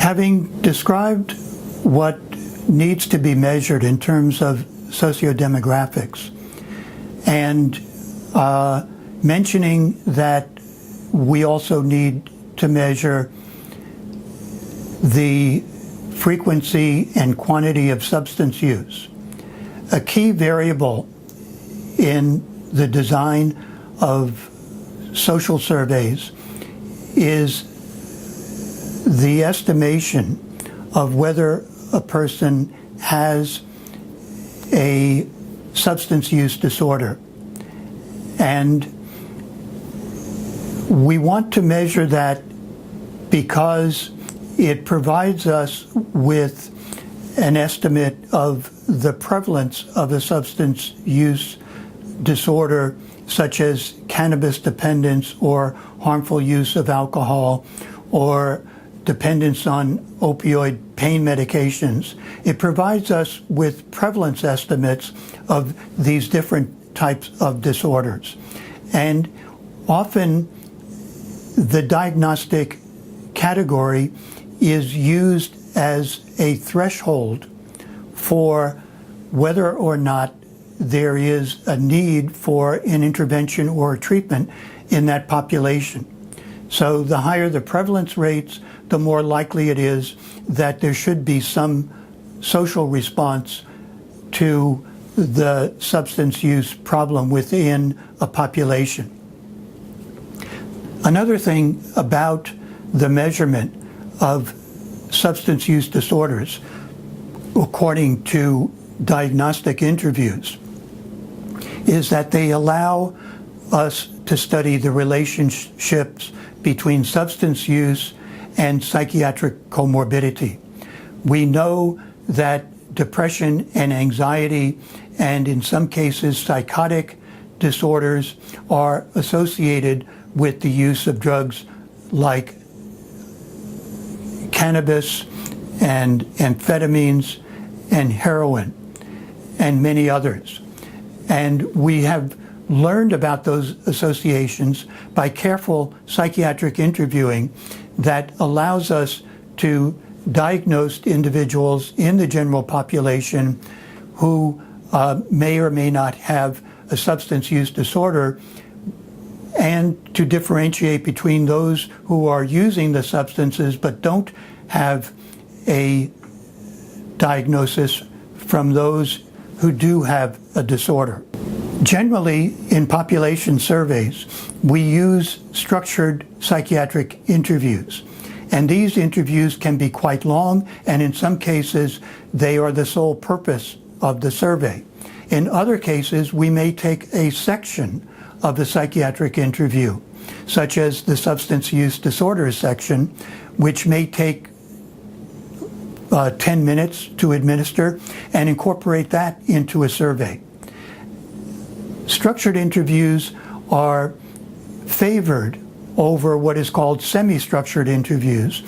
Having described what needs to be measured in terms of sociodemographics and mentioning that we also need to measure the frequency and quantity of substance use, a key variable in the design of social surveys is the estimation of whether a person has a substance use disorder. And we want to measure that because it provides us with an estimate of the prevalence of a substance use disorder, such as cannabis dependence or harmful use of alcohol or dependence on opioid pain medications. It provides us with prevalence estimates of these different types of disorders. And often the diagnostic category is used as a threshold for whether or not there is a need for an intervention or a treatment in that population. So the higher the prevalence rates, the more likely it is that there should be some social response to the substance use problem within a population. Another thing about the measurement of substance use disorders, according to diagnostic interviews, is that they allow us to study the relationships between substance use and psychiatric comorbidity. We know that depression and anxiety, and in some cases psychotic disorders, are associated with the use of drugs like cannabis and amphetamines and heroin and many others. And we have learned about those associations by careful psychiatric interviewing that allows us to diagnose individuals in the general population who may or may not have a substance use disorder, and to differentiate between those who are using the substances but don't have a diagnosis from those who do have a disorder. Generally, in population surveys, we use structured psychiatric interviews. And these interviews can be quite long, and in some cases, they are the sole purpose of the survey. In other cases, we may take a section of the psychiatric interview, such as the substance use disorders section, which may take 10 minutes to administer, and incorporate that into a survey. Structured interviews are favored over what is called semi-structured interviews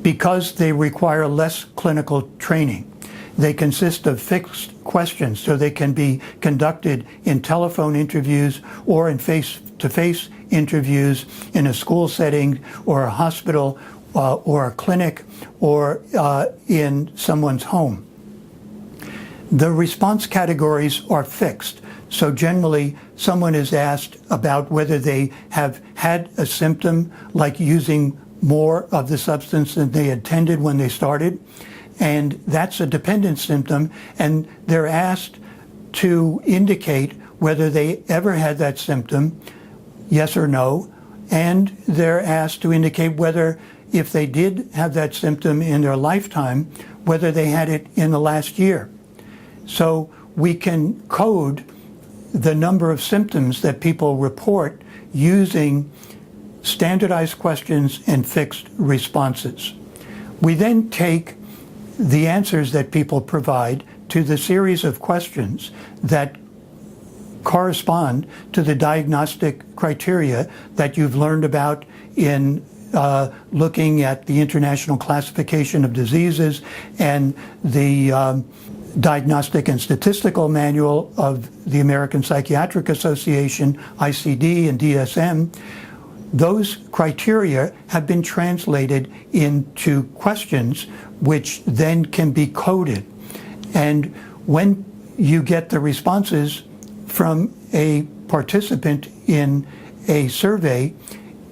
because they require less clinical training. They consist of fixed questions, so they can be conducted in telephone interviews or in face-to-face interviews in a school setting or a hospital or a clinic or in someone's home. The response categories are fixed. So generally, someone is asked about whether they have had a symptom like using more of the substance than they intended when they started, and that's a dependent symptom, and they're asked to indicate whether they ever had that symptom, yes or no, and they're asked to indicate whether, if they did have that symptom in their lifetime, whether they had it in the last year. So we can code the number of symptoms that people report using standardized questions and fixed responses. We then take the answers that people provide to the series of questions that correspond to the diagnostic criteria that you've learned about in looking at the International Classification of Diseases and the Diagnostic and Statistical Manual of the American Psychiatric Association, ICD and DSM. those criteria have been translated into questions which then can be coded. And when you get the responses from a participant in a survey,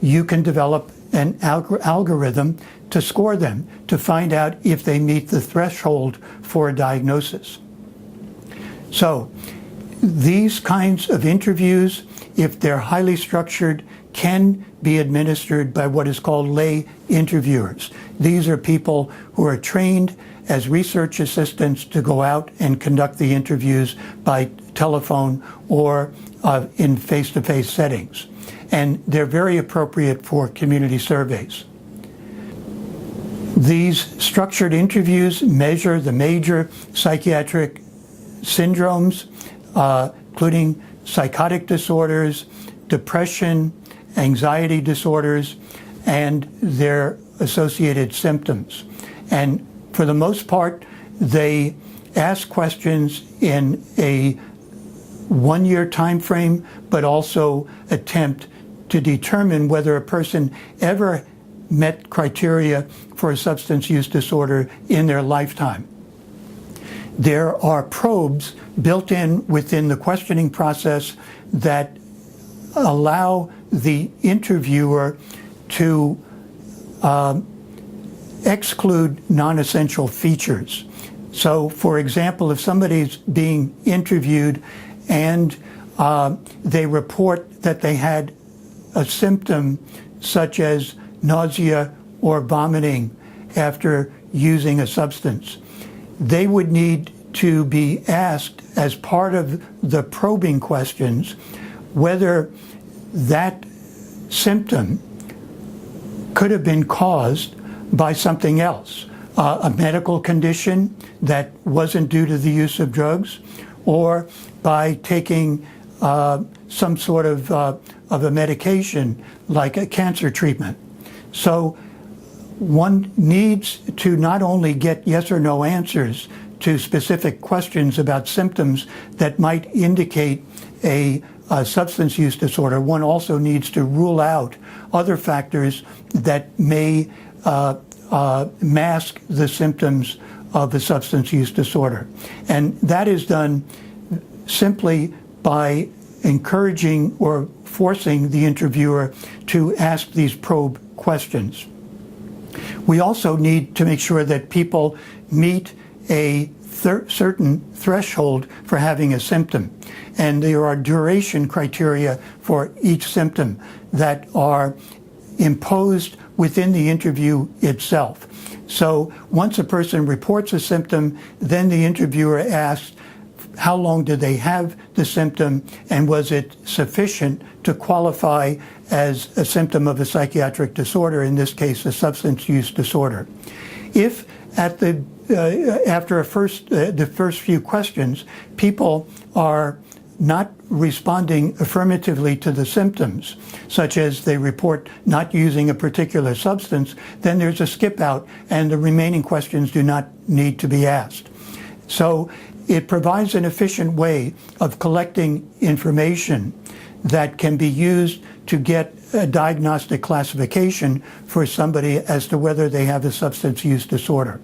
you can develop an algorithm to score them, to find out if they meet the threshold for a diagnosis. So these kinds of interviews, if they're highly structured, can be administered by what is called lay interviewers. These are people who are trained as research assistants to go out and conduct the interviews by telephone or in face-to-face settings. And they're very appropriate for community surveys. These structured interviews measure the major psychiatric syndromes, including psychotic disorders, depression, anxiety disorders, and their associated symptoms. And for the most part, they ask questions in a one-year time frame, but also attempt to determine whether a person ever met criteria for a substance use disorder in their lifetime. There are probes built in within the questioning process that allow the interviewer to exclude non-essential features. So, for example, if somebody's being interviewed and they report that they had a symptom such as nausea or vomiting after using a substance, they would need to be asked as part of the probing questions whether that symptom could have been caused by something else, a medical condition that wasn't due to the use of drugs, or by taking some sort of a medication like a cancer treatment. So one needs to not only get yes or no answers to specific questions about symptoms that might indicate a substance use disorder, one also needs to rule out other factors that may mask the symptoms of a substance use disorder. And that is done simply by encouraging or forcing the interviewer to ask these probe questions. We also need to make sure that people meet a certain threshold for having a symptom. And there are duration criteria for each symptom that are imposed within the interview itself. So once a person reports a symptom, then the interviewer asks, how long did they have the symptom, and was it sufficient to qualify as a symptom of a psychiatric disorder, in this case a substance use disorder. If at the after the first few questions, people are not responding affirmatively to the symptoms, such as they report not using a particular substance, then there's a skip out and the remaining questions do not need to be asked. So it provides an efficient way of collecting information that can be used to get a diagnostic classification for somebody as to whether they have a substance use disorder.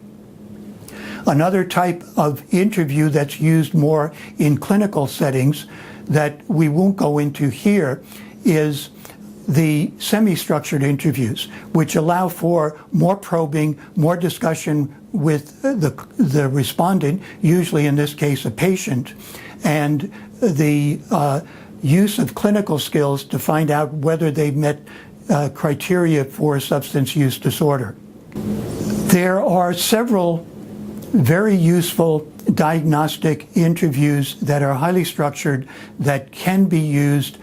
Another type of interview that's used more in clinical settings that we won't go into here is the semi-structured interviews, which allow for more probing, more discussion with the respondent, usually in this case a patient, and the use of clinical skills to find out whether they've met criteria for substance use disorder. There are several very useful diagnostic interviews that are highly structured that can be used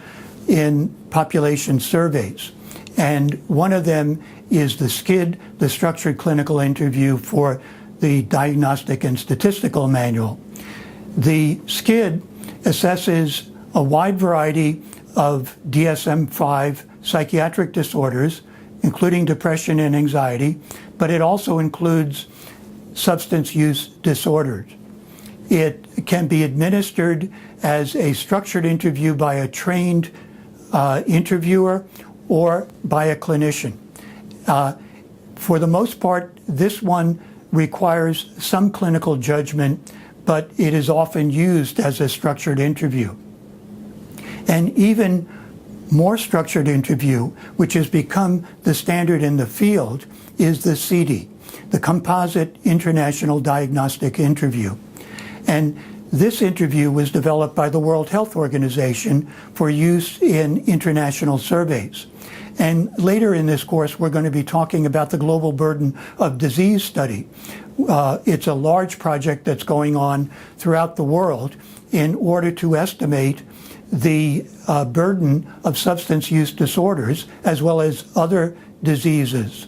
in population surveys. And one of them is the SCID, the Structured Clinical Interview for the Diagnostic and Statistical Manual. The SCID assesses a wide variety of DSM-5 psychiatric disorders, including depression and anxiety, but it also includes substance use disorders. It can be administered as a structured interview by a trained interviewer, or by a clinician. For the most part, this one requires some clinical judgment, but it is often used as a structured interview. And even more structured interview, which has become the standard in the field, is the CIDI, the Composite International Diagnostic Interview. And this interview was developed by the World Health Organization for use in international surveys. And later in this course, we're going to be talking about the Global Burden of Disease study. It's a large project that's going on throughout the world in order to estimate the burden of substance use disorders as well as other diseases.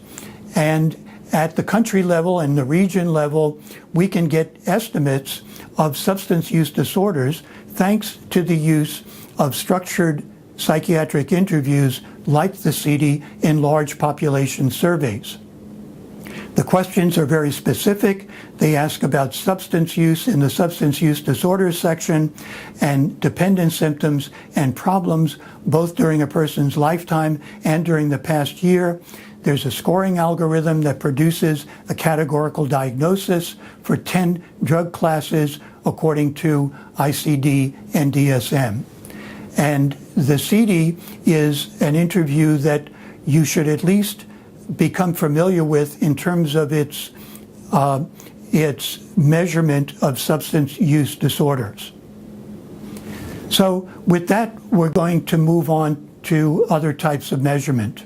And at the country level and the region level, we can get estimates of substance use disorders thanks to the use of structured psychiatric interviews like the CIDI in large population surveys. The questions are very specific. They ask about substance use in the substance use disorders section and dependent symptoms and problems both during a person's lifetime and during the past year. There's a scoring algorithm that produces a categorical diagnosis for 10 drug classes according to ICD and DSM. And the CIDI is an interview that you should at least become familiar with in terms of its measurement of substance use disorders. So with that, we're going to move on to other types of measurement.